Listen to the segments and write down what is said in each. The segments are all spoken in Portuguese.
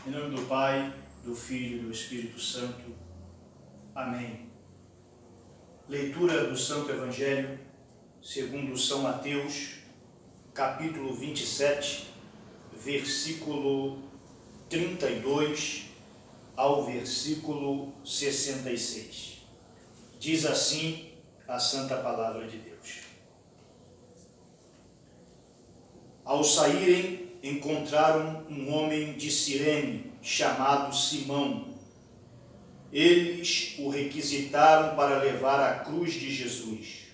Em nome do Pai, do Filho e do Espírito Santo. Amém. Leitura do Santo Evangelho, segundo São Mateus, capítulo 27, versículo 32 ao versículo 66. Diz assim a Santa Palavra de Deus. Ao saírem, encontraram um homem de Cirene, chamado Simão. Eles o requisitaram para levar a cruz de Jesus.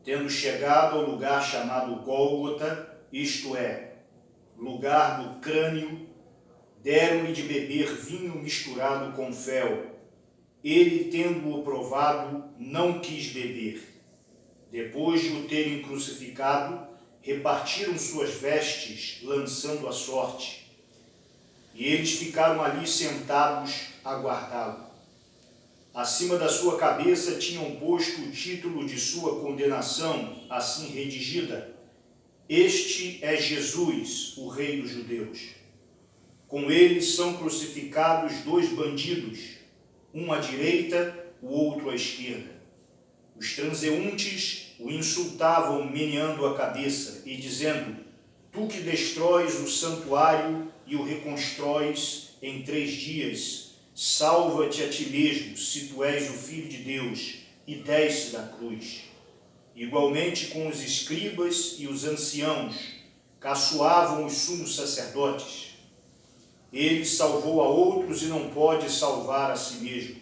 Tendo chegado ao lugar chamado Gólgota, isto é, lugar do crânio, deram-lhe de beber vinho misturado com fel. Ele, tendo-o provado, não quis beber. Depois de o terem crucificado, repartiram suas vestes, lançando a sorte. E eles ficaram ali sentados a guardá-lo. Acima da sua cabeça tinham posto o título de sua condenação, assim redigida: Este é Jesus, o Rei dos Judeus. Com ele são crucificados dois bandidos, um à direita, o outro à esquerda. Os transeuntes o insultavam, meneando a cabeça e dizendo: Tu que destróis o santuário e o reconstróis em 3 dias, salva-te a ti mesmo, se tu és o Filho de Deus, e desce da cruz. Igualmente com os escribas e os anciãos, caçoavam os sumos sacerdotes. Ele salvou a outros e não pode salvar a si mesmo.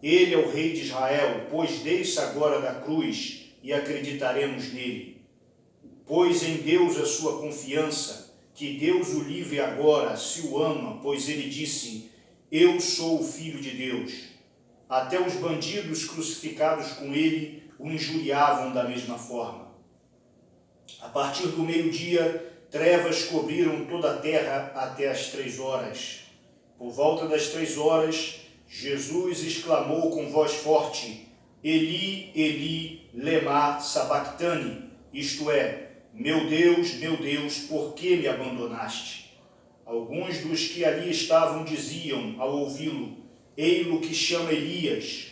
Ele é o Rei de Israel, pois desça agora da cruz e acreditaremos nele. Pois em Deus a sua confiança, que Deus o livre agora, se o ama, pois ele disse: Eu sou o Filho de Deus. Até os bandidos crucificados com ele o injuriavam da mesma forma. A partir do meio-dia, trevas cobriram toda a terra até as 3 horas. Por volta das 3 horas, Jesus exclamou com voz forte: Eli, Eli, lema sabactani, isto é, meu Deus, por que me abandonaste? Alguns dos que ali estavam diziam, ao ouvi-lo: Ei-lo que chama Elias.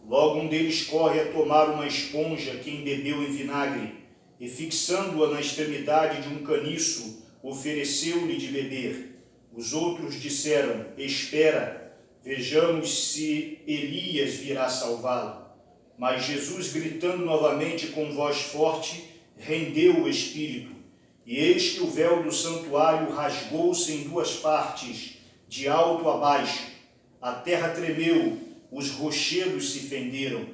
Logo um deles corre a tomar uma esponja que embebeu em vinagre, e fixando-a na extremidade de um caniço, ofereceu-lhe de beber. Os outros disseram: Espera, vejamos se Elias virá salvá-lo. Mas Jesus, gritando novamente com voz forte, rendeu o espírito. E eis que o véu do santuário rasgou-se em 2 partes, de alto a baixo. A terra tremeu, os rochedos se fenderam,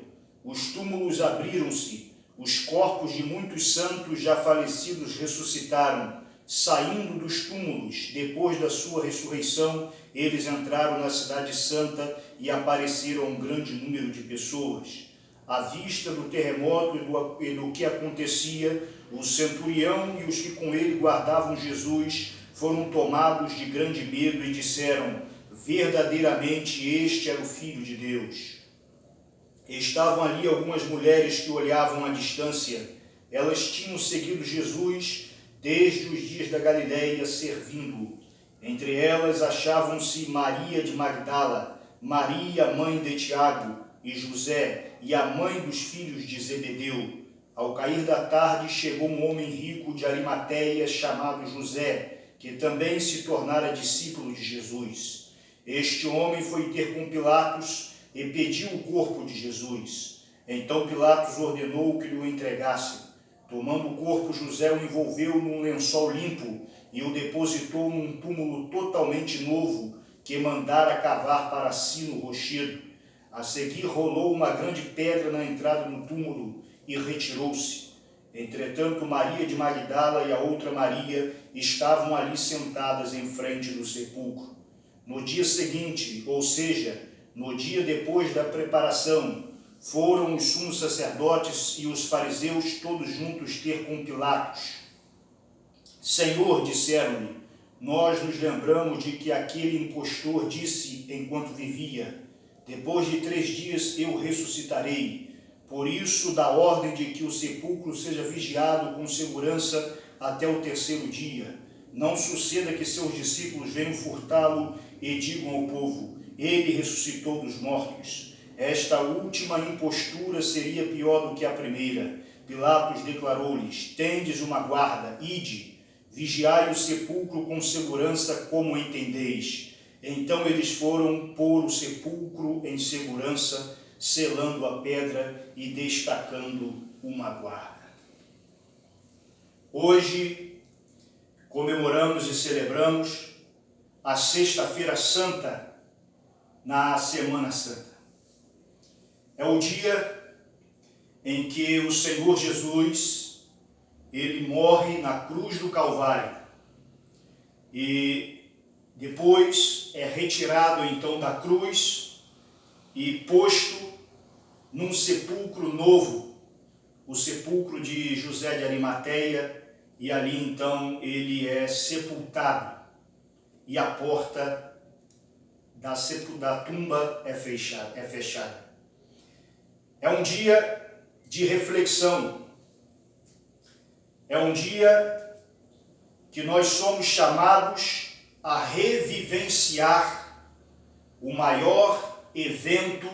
os túmulos abriram-se, os corpos de muitos santos já falecidos ressuscitaram. Saindo dos túmulos, depois da sua ressurreição, eles entraram na cidade santa e apareceram a um grande número de pessoas. À vista do terremoto e do que acontecia, o centurião e os que com ele guardavam Jesus foram tomados de grande medo e disseram: Verdadeiramente este era o Filho de Deus. Estavam ali algumas mulheres que olhavam à distância. Elas tinham seguido Jesus desde os dias da Galileia, servindo-o. Entre elas achavam-se Maria de Magdala, Maria, mãe de Tiago e José, e a mãe dos filhos de Zebedeu. Ao cair da tarde, chegou um homem rico de Arimateia, chamado José, que também se tornara discípulo de Jesus. Este homem foi ter com Pilatos e pediu o corpo de Jesus. Então Pilatos ordenou que lhe o entregassem. Tomando o corpo, José o envolveu num lençol limpo e o depositou num túmulo totalmente novo, que mandara cavar para si no rochedo. A seguir rolou uma grande pedra na entrada do túmulo e retirou-se. Entretanto, Maria de Magdala e a outra Maria estavam ali sentadas em frente do sepulcro. No dia seguinte, ou seja, no dia depois da preparação, foram os sumos sacerdotes e os fariseus todos juntos ter com Pilatos. Senhor, disseram-lhe, nós nos lembramos de que aquele impostor disse enquanto vivia: depois de 3 dias eu ressuscitarei. Por isso, dá ordem de que o sepulcro seja vigiado com segurança até o 3º dia. não suceda que seus discípulos venham furtá-lo e digam ao povo: ele ressuscitou dos mortos. Esta última impostura seria pior do que a primeira. Pilatos declarou-lhes: tendes uma guarda, ide, vigiai o sepulcro com segurança, como entendeis. Então eles foram pôr o sepulcro em segurança, selando a pedra e destacando uma guarda. Hoje comemoramos e celebramos a Sexta-feira Santa na Semana Santa. É o dia em que o Senhor Jesus, ele morre na cruz do Calvário e depois é retirado então da cruz e posto num sepulcro novo, o sepulcro de José de Arimateia, e ali então ele é sepultado e a porta da tumba é fechada. É um dia de reflexão, é um dia que nós somos chamados a revivenciar o maior evento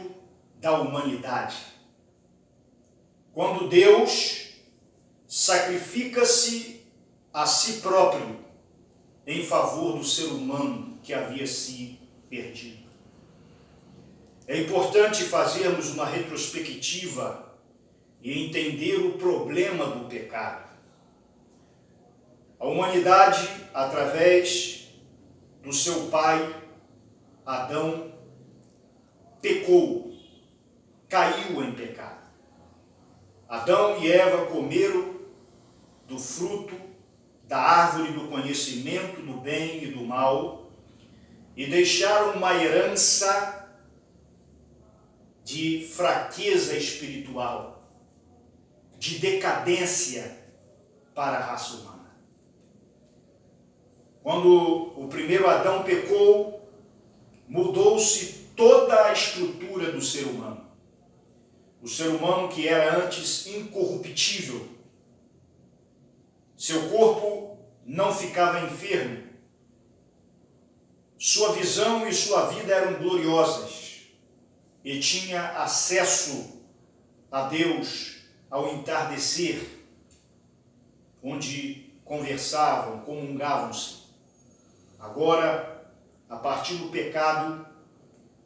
da humanidade. Quando Deus sacrifica-se a si próprio em favor do ser humano que havia se perdido. É importante fazermos uma retrospectiva e entender o problema do pecado. A humanidade, através do seu pai, Adão, pecou, caiu em pecado. Adão e Eva comeram do fruto da árvore do conhecimento do bem e do mal e deixaram uma herança de fraqueza espiritual, de decadência para a raça humana. Quando o primeiro Adão pecou, mudou-se toda a estrutura do ser humano. O ser humano que era antes incorruptível, seu corpo não ficava enfermo, sua visão e sua vida eram gloriosas e tinha acesso a Deus ao entardecer, onde conversavam, comungavam-se. Agora, a partir do pecado,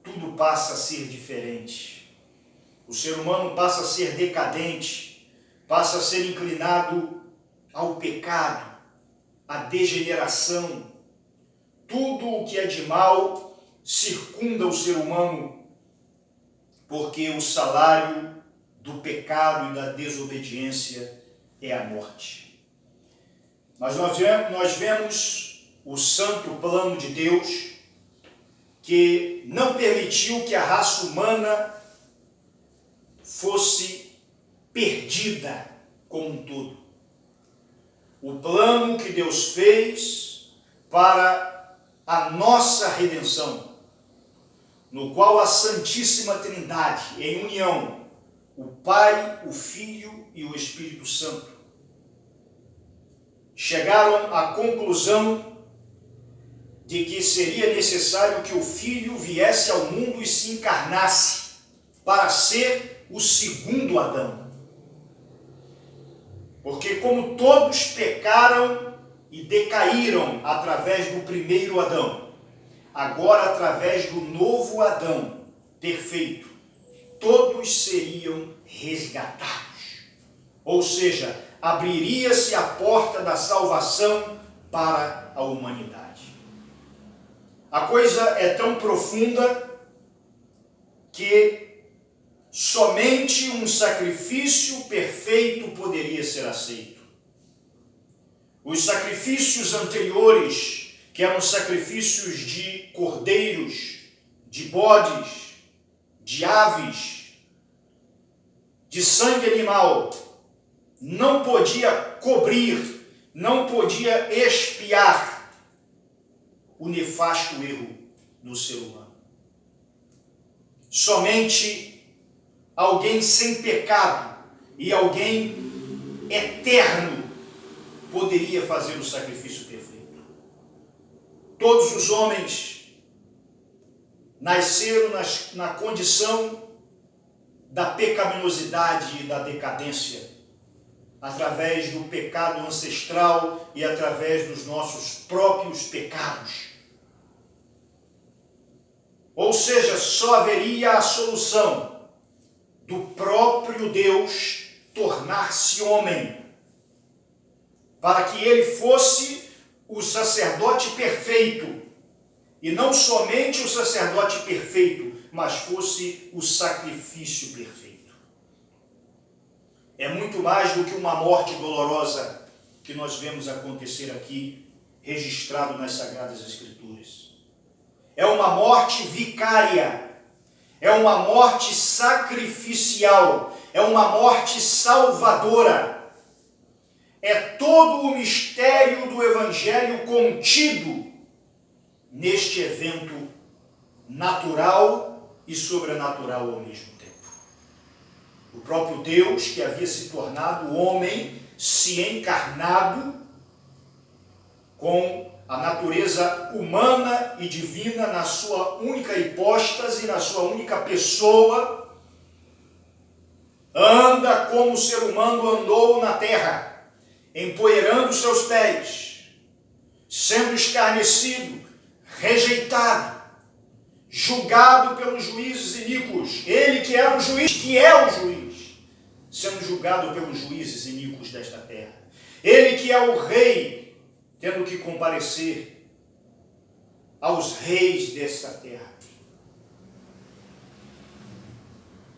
tudo passa a ser diferente. O ser humano passa a ser decadente, passa a ser inclinado ao pecado, à degeneração. Tudo o que é de mal circunda o ser humano, porque o salário do pecado e da desobediência é a morte. Mas nós vemos o santo plano de Deus, que não permitiu que a raça humana fosse perdida como um todo. O plano que Deus fez para a nossa redenção, no qual a Santíssima Trindade, em união, o Pai, o Filho e o Espírito Santo, chegaram à conclusão de que seria necessário que o Filho viesse ao mundo e se encarnasse para ser o segundo Adão. Porque como todos pecaram e decaíram através do primeiro Adão, agora através do novo Adão perfeito, todos seriam resgatados. Ou seja, abriria-se a porta da salvação para a humanidade. A coisa é tão profunda que somente um sacrifício perfeito poderia ser aceito. Os sacrifícios anteriores, que eram sacrifícios de cordeiros, de bodes, de aves, de sangue animal, não podia cobrir, não podia expiar o nefasto erro do ser humano. Somente alguém sem pecado e alguém eterno poderia fazer o sacrifício perfeito. Todos os homens nasceram na condição da pecaminosidade e da decadência, através do pecado ancestral e através dos nossos próprios pecados. Ou seja, só haveria a solução do próprio Deus tornar-se homem, para que ele fosse o sacerdote perfeito, e não somente o sacerdote perfeito, mas fosse o sacrifício perfeito. É muito mais do que uma morte dolorosa que nós vemos acontecer aqui, registrado nas Sagradas Escrituras. É uma morte vicária, é uma morte sacrificial, é uma morte salvadora. É todo o mistério do Evangelho contido neste evento natural e sobrenatural ao mesmo tempo. O próprio Deus, que havia se tornado homem, se encarnado com a natureza humana e divina na sua única hipóstase, na sua única pessoa, anda como o ser humano andou na terra, empoeirando seus pés, sendo escarnecido, rejeitado, julgado pelos juízes iníquos. Ele que era o juiz, que é o juiz, sendo julgado pelos juízes iníquos desta terra. Ele que é o rei, tendo que comparecer aos reis desta terra.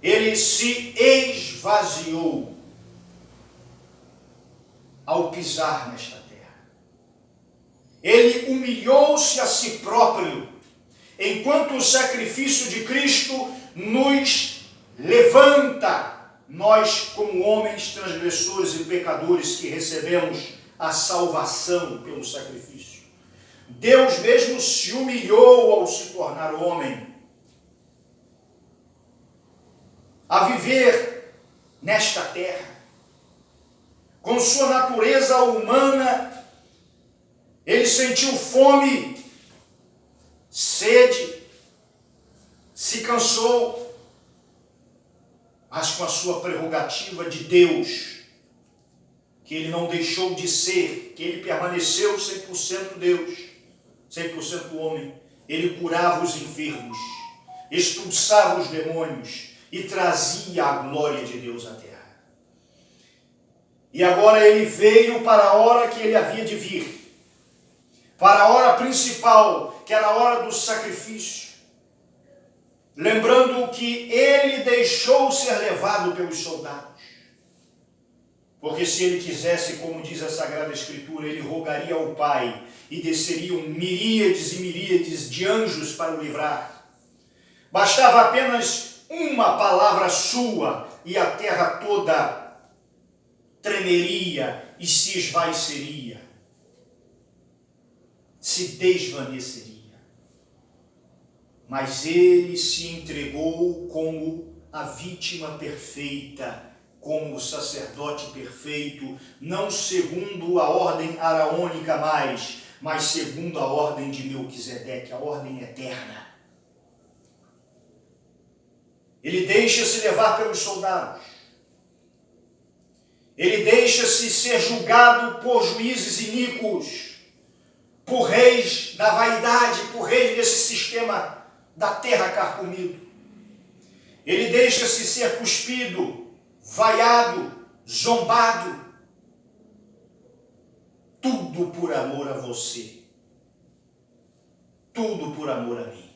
Ele se esvaziou ao pisar nesta terra. Ele humilhou-se a si próprio, enquanto o sacrifício de Cristo nos levanta, nós como homens transgressores e pecadores que recebemos a salvação pelo sacrifício. Deus mesmo se humilhou ao se tornar homem, a viver nesta terra. Com sua natureza humana, ele sentiu fome, sede, se cansou, mas com a sua prerrogativa de Deus, que ele não deixou de ser, que ele permaneceu 100% Deus, 100% homem. Ele curava os enfermos, expulsava os demônios e trazia a glória de Deus à terra. E agora ele veio para a hora que ele havia de vir, para a hora principal, que era a hora do sacrifício, lembrando que ele deixou ser levado pelos soldados. Porque se ele quisesse, como diz a Sagrada Escritura, ele rogaria ao Pai e desceriam miríades e miríades de anjos para o livrar. Bastava apenas uma palavra sua e a terra toda tremeria e se esvaeceria, se desvaneceria. Mas ele se entregou como a vítima perfeita, como o sacerdote perfeito, não segundo a ordem araônica mais, mas segundo a ordem de Melquisedeque, a ordem eterna. Ele deixa-se levar pelos soldados. Ele deixa-se ser julgado por juízes iníquos, por reis da vaidade, por reis desse sistema da terra carcomido. Ele deixa-se ser cuspido, vaiado, zombado, tudo por amor a você, tudo por amor a mim,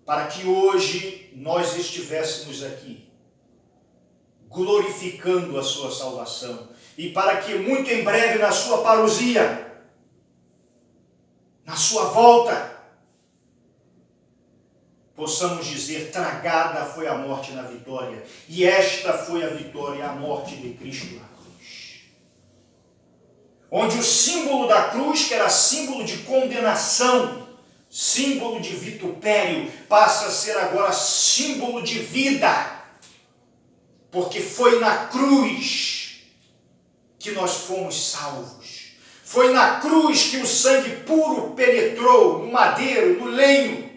para que hoje nós estivéssemos aqui, glorificando a sua salvação, e para que muito em breve na sua parousia, na sua volta, possamos dizer: tragada foi a morte na vitória, e esta foi a vitória, a morte de Cristo na cruz. Onde o símbolo da cruz, que era símbolo de condenação, símbolo de vitupério, passa a ser agora símbolo de vida, porque foi na cruz que nós fomos salvos. Foi na cruz que o sangue puro penetrou no madeiro, no lenho,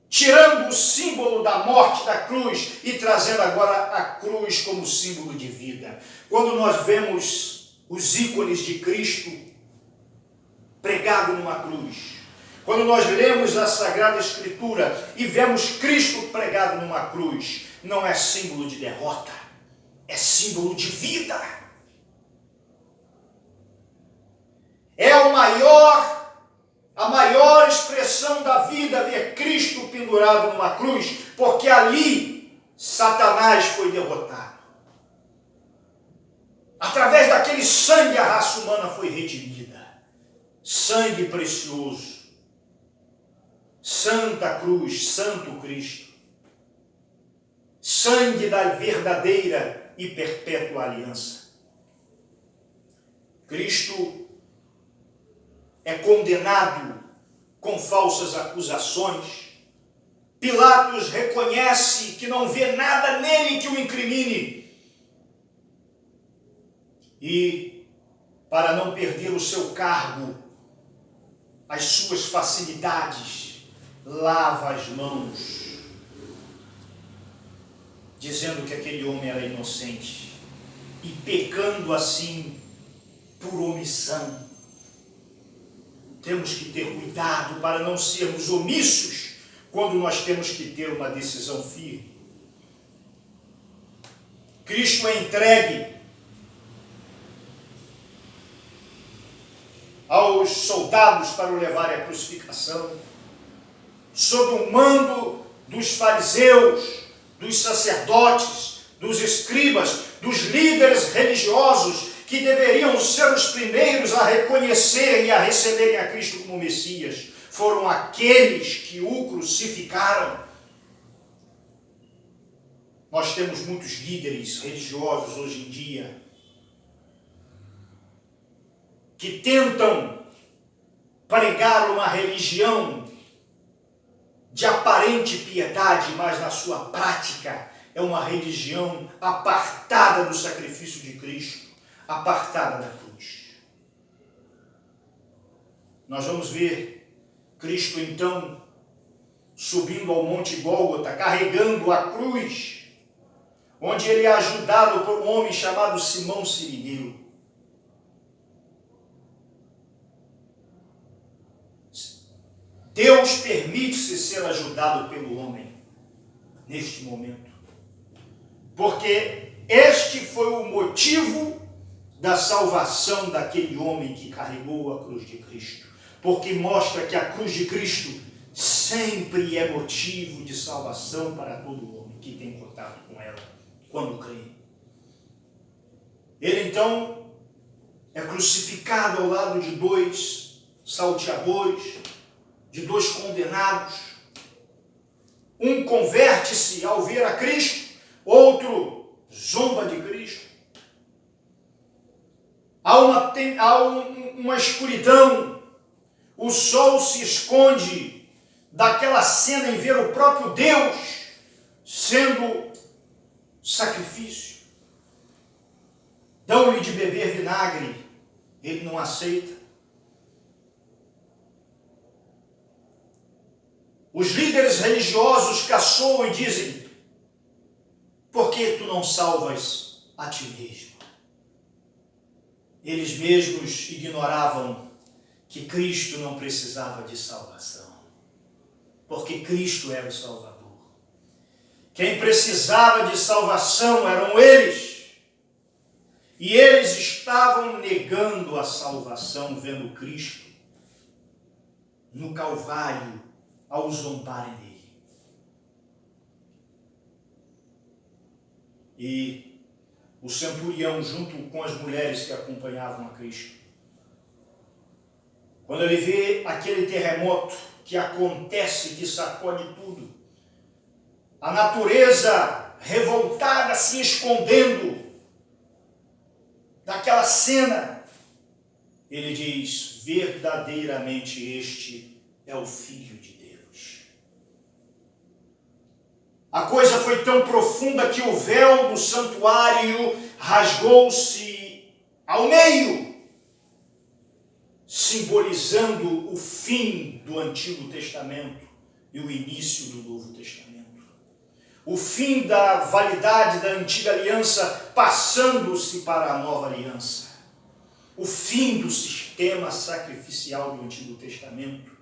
tirando o símbolo da morte da cruz e trazendo agora a cruz como símbolo de vida. Quando nós vemos os ícones de Cristo pregado numa cruz, quando nós lemos a Sagrada Escritura e vemos Cristo pregado numa cruz, não é símbolo de derrota, é símbolo de vida. É a maior expressão da vida ver Cristo pendurado numa cruz, porque ali Satanás foi derrotado. Através daquele sangue a raça humana foi redimida. Sangue precioso. Santa cruz, Santo Cristo. Sangue da verdadeira e perpétua aliança. Cristo é condenado com falsas acusações. Pilatos reconhece que não vê nada nele que o incrimine. E, para não perder o seu cargo, as suas facilidades, lava as mãos, dizendo que aquele homem era inocente e pecando assim por omissão. Temos que ter cuidado para não sermos omissos quando nós temos que ter uma decisão firme. Cristo é entregue aos soldados para o levarem à crucificação, sob o mando dos fariseus, dos sacerdotes, dos escribas, dos líderes religiosos, que deveriam ser os primeiros a reconhecer e a receberem a Cristo como Messias. Foram aqueles que o crucificaram. Nós temos muitos líderes religiosos hoje em dia que tentam pregar uma religião de aparente piedade, mas na sua prática é uma religião apartada do sacrifício de Cristo, apartada da cruz. Nós vamos ver Cristo então subindo ao Monte Gólgota, carregando a cruz, onde ele é ajudado por um homem chamado Simão Cirineu. Deus permite-se ser ajudado pelo homem neste momento, porque este foi o motivo da salvação daquele homem que carregou a cruz de Cristo, porque mostra que a cruz de Cristo sempre é motivo de salvação para todo homem que tem contato com ela, quando crê. Ele então é crucificado ao lado de dois salteadores, de dois condenados. Um converte-se ao ver a Cristo, outro zomba de Cristo. Há uma escuridão, o sol se esconde daquela cena em ver o próprio Deus sendo sacrifício. Dão-lhe de beber vinagre, ele não aceita. Os líderes religiosos caçoam e dizem: por que tu não salvas a ti mesmo? Eles mesmos ignoravam que Cristo não precisava de salvação, porque Cristo era o Salvador. Quem precisava de salvação eram eles, e eles estavam negando a salvação, vendo Cristo no Calvário, ao zombarem dele. E o centurião, junto com as mulheres que acompanhavam a Cristo, quando ele vê aquele terremoto que acontece, que sacode tudo, a natureza revoltada se escondendo daquela cena, ele diz: verdadeiramente este é o Filho de Deus. A coisa foi tão profunda que o véu do santuário rasgou-se ao meio. simbolizando o fim do Antigo Testamento e o início do Novo Testamento. O fim da validade da antiga aliança passando-se para a nova aliança. O fim do sistema sacrificial do Antigo Testamento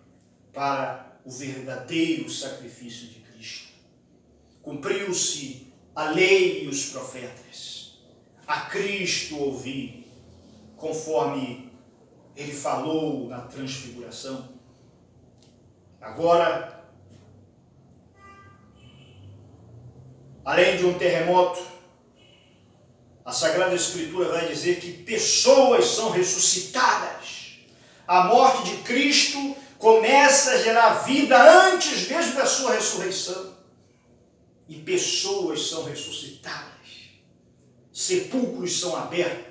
para o verdadeiro sacrifício de Cristo. Cumpriu-se a lei e os profetas. A Cristo ouvi, conforme ele falou na transfiguração. Agora, além de um terremoto, a Sagrada Escritura vai dizer que pessoas são ressuscitadas. A morte de Cristo começa a gerar vida antes mesmo da sua ressurreição. E pessoas são ressuscitadas. Sepulcros são abertos.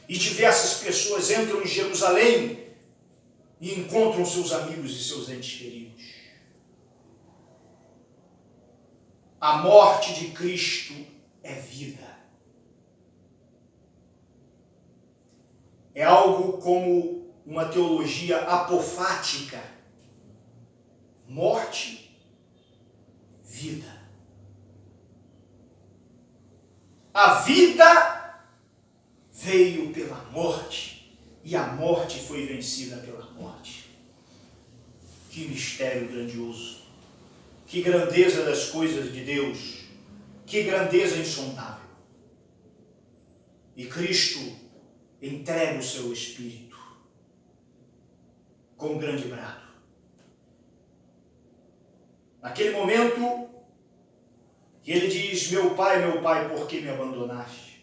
E diversas pessoas entram em Jerusalém e encontram seus amigos e seus entes queridos. A morte de Cristo é vida. É algo como uma teologia apofática. Morte, vida. A vida veio pela morte e a morte foi vencida pela morte. Que mistério grandioso. Que grandeza das coisas de Deus. Que grandeza insondável. E Cristo entrega o seu Espírito com um grande brado. Naquele momento, ele diz: meu Pai, por que me abandonaste?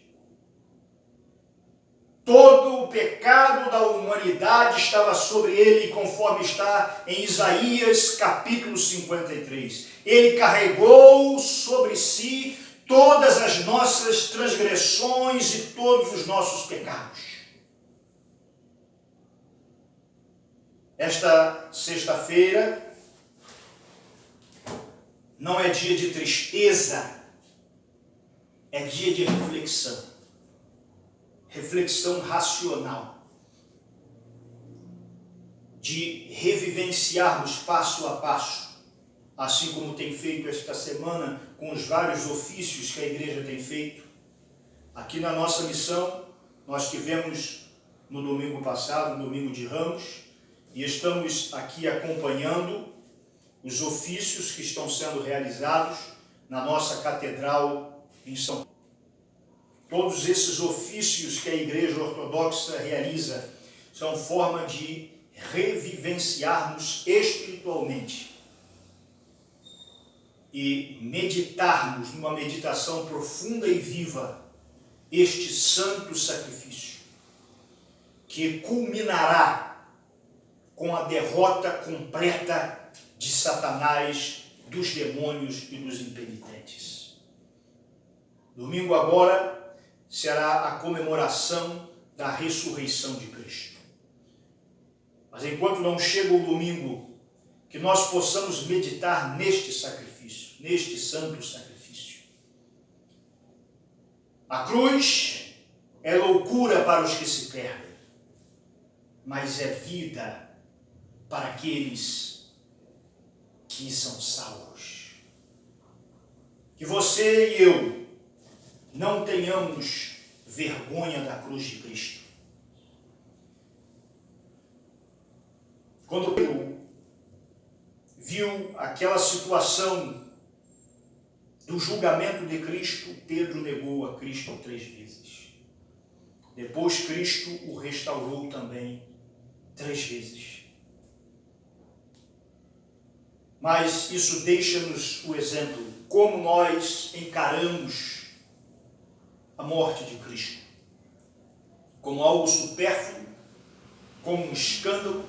Todo o pecado da humanidade estava sobre ele, conforme está em Isaías capítulo 53. Ele carregou sobre si todas as nossas transgressões e todos os nossos pecados. Esta sexta-feira não é dia de tristeza, é dia de reflexão. Reflexão racional. De revivenciarmos passo a passo, assim como tem feito esta semana com os vários ofícios que a igreja tem feito. Aqui na nossa missão, nós tivemos no domingo passado, no domingo de Ramos, e estamos aqui acompanhando os ofícios que estão sendo realizados na nossa catedral em São Paulo. Todos esses ofícios que a Igreja Ortodoxa realiza são forma de revivenciarmos espiritualmente e meditarmos numa meditação profunda e viva este santo sacrifício, que culminará com a derrota completa de Satanás, dos demônios e dos impenitentes. Domingo agora será a comemoração da ressurreição de Cristo. Mas enquanto não chega o domingo, que nós possamos meditar neste sacrifício, neste santo sacrifício. A cruz é loucura para os que se perdem, mas é vida para aqueles que são salvos. Que você e eu não tenhamos vergonha da cruz de Cristo. Quando Pedro viu aquela situação do julgamento de Cristo, Pedro negou a Cristo 3 vezes. Depois Cristo o restaurou também 3 vezes. Mas isso deixa-nos o exemplo, como nós encaramos a morte de Cristo. Como algo supérfluo, como um escândalo,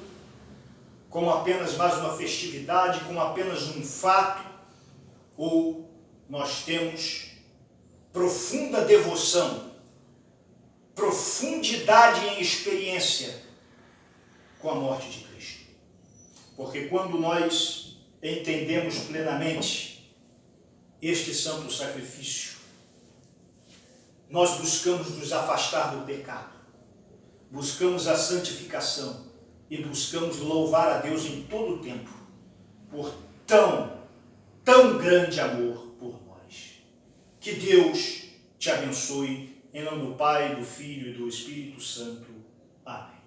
como apenas mais uma festividade, como apenas um fato, ou nós temos profunda devoção, profundidade em experiência com a morte de Cristo. Porque quando nós entendemos plenamente este santo sacrifício, nós buscamos nos afastar do pecado, buscamos a santificação e buscamos louvar a Deus em todo o tempo por tão grande amor por nós. Que Deus te abençoe, em nome do Pai, do Filho e do Espírito Santo. Amém.